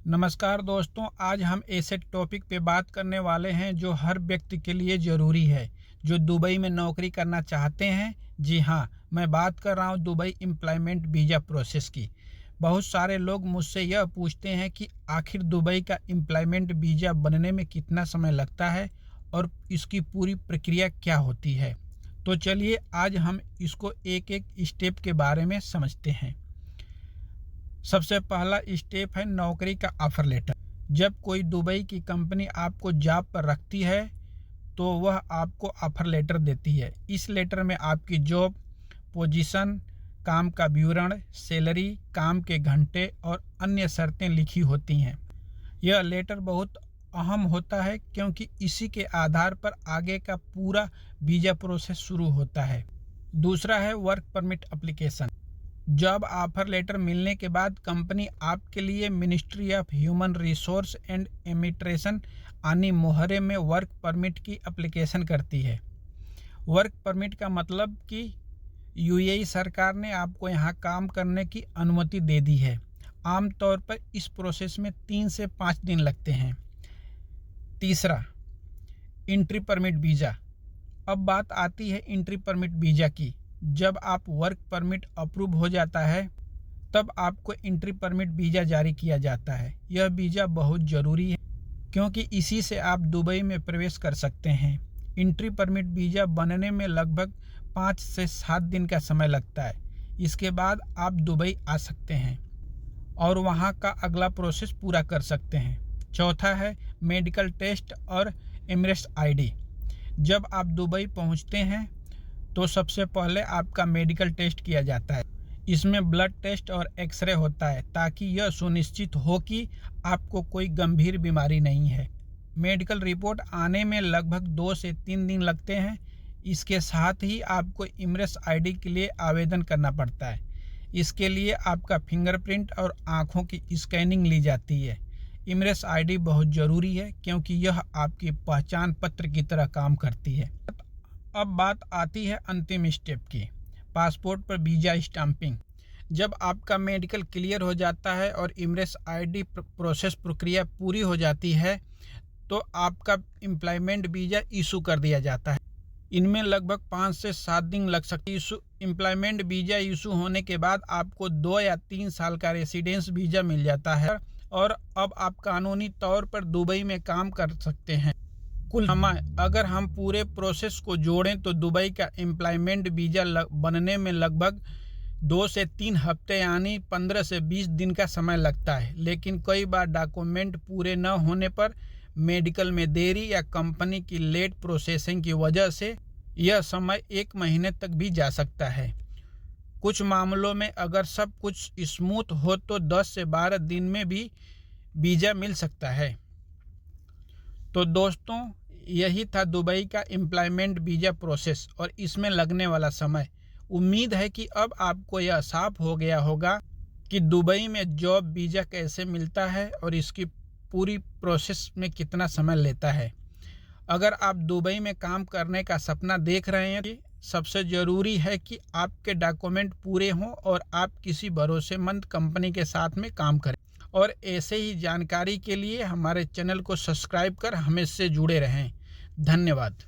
नमस्कार दोस्तों, आज हम ऐसे टॉपिक पे बात करने वाले हैं जो हर व्यक्ति के लिए ज़रूरी है जो दुबई में नौकरी करना चाहते हैं। जी हाँ, मैं बात कर रहा हूँ दुबई एम्प्लॉयमेंट वीज़ा प्रोसेस की। बहुत सारे लोग मुझसे यह पूछते हैं कि आखिर दुबई का एम्प्लॉयमेंट वीज़ा बनने में कितना समय लगता है और इसकी पूरी प्रक्रिया क्या होती है। तो चलिए आज हम इसको एक एक स्टेप के बारे में समझते हैं। सबसे पहला स्टेप है नौकरी का ऑफर लेटर। जब कोई दुबई की कंपनी आपको जॉब पर रखती है तो वह आपको ऑफर लेटर देती है। इस लेटर में आपकी जॉब पोजीशन, काम का विवरण, सैलरी, काम के घंटे और अन्य शर्तें लिखी होती हैं। यह लेटर बहुत अहम होता है क्योंकि इसी के आधार पर आगे का पूरा वीज़ा प्रोसेस शुरू होता है। दूसरा है work permit application. Job offer letter मिलने के बाद कंपनी आपके लिए ministry of human resource and immigration यानी मोहरे में वर्क परमिट की एप्लीकेशन करती है। वर्क परमिट का मतलब कि यूएई सरकार ने आपको यहाँ काम करने की अनुमति दे दी है। आमतौर पर इस प्रोसेस में 3 से 5 दिन लगते हैं। तीसरा, एंट्री परमिट वीज़ा। अब बात आती है एंट्री परमिट वीज़ा की। जब आप वर्क परमिट अप्रूव हो जाता है तब आपको एंट्री परमिट वीज़ा जारी किया जाता है। यह वीज़ा बहुत ज़रूरी है क्योंकि इसी से आप दुबई में प्रवेश कर सकते हैं। एंट्री परमिट वीज़ा बनने में लगभग 5 से 7 दिन का समय लगता है। इसके बाद आप दुबई आ सकते हैं और वहां का अगला प्रोसेस पूरा कर सकते हैं। चौथा है मेडिकल टेस्ट और एमिरेट्स आईडी। जब आप दुबई पहुंचते हैं तो सबसे पहले आपका मेडिकल टेस्ट किया जाता है। इसमें ब्लड टेस्ट और एक्सरे होता है ताकि यह सुनिश्चित हो कि आपको कोई गंभीर बीमारी नहीं है। मेडिकल रिपोर्ट आने में लगभग 2 से 3 दिन लगते हैं। इसके साथ ही आपको एमिरेट्स आईडी के लिए आवेदन करना पड़ता है। इसके लिए आपका फिंगरप्रिंट और आँखों की स्कैनिंग ली जाती है। एमिरेट्स आईडी बहुत ज़रूरी है क्योंकि यह आपकी पहचान पत्र की तरह काम करती है। अब बात आती है अंतिम स्टेप की, पासपोर्ट पर वीज़ा स्टाम्पिंग। जब आपका मेडिकल क्लियर हो जाता है और एमिरेट्स आईडी प्रोसेस प्रक्रिया पूरी हो जाती है तो आपका एम्प्लॉयमेंट वीज़ा इशू कर दिया जाता है। इनमें लगभग 5 से 7 दिन लग सकते हैं। एम्प्लॉयमेंट वीज़ा इशू होने के बाद आपको 2 या 3 साल का रेसिडेंस वीज़ा मिल जाता है और अब आप कानूनी तौर पर दुबई में काम कर सकते हैं। कुल समय अगर हम पूरे प्रोसेस को जोड़ें तो दुबई का एम्प्लॉयमेंट वीज़ा बनने में लगभग 2 से 3 हफ्ते यानी 15 से 20 दिन का समय लगता है। लेकिन कई बार डॉक्यूमेंट पूरे न होने पर, मेडिकल में देरी या कंपनी की लेट प्रोसेसिंग की वजह से यह समय 1 महीने तक भी जा सकता है। कुछ मामलों में अगर सब कुछ स्मूथ हो तो 10 से 12 दिन में भी वीज़ा मिल सकता है। तो दोस्तों, यही था दुबई का एम्प्लॉयमेंट वीज़ा प्रोसेस और इसमें लगने वाला समय। उम्मीद है कि अब आपको यह साफ हो गया होगा कि दुबई में जॉब वीज़ा कैसे मिलता है और इसकी पूरी प्रोसेस में कितना समय लेता है। अगर आप दुबई में काम करने का सपना देख रहे हैं, सबसे ज़रूरी है कि आपके डॉक्यूमेंट पूरे हों और आप किसी भरोसेमंद कंपनी के साथ में काम करें। और ऐसे ही जानकारी के लिए हमारे चैनल को सब्सक्राइब कर हमें से जुड़े रहें। धन्यवाद।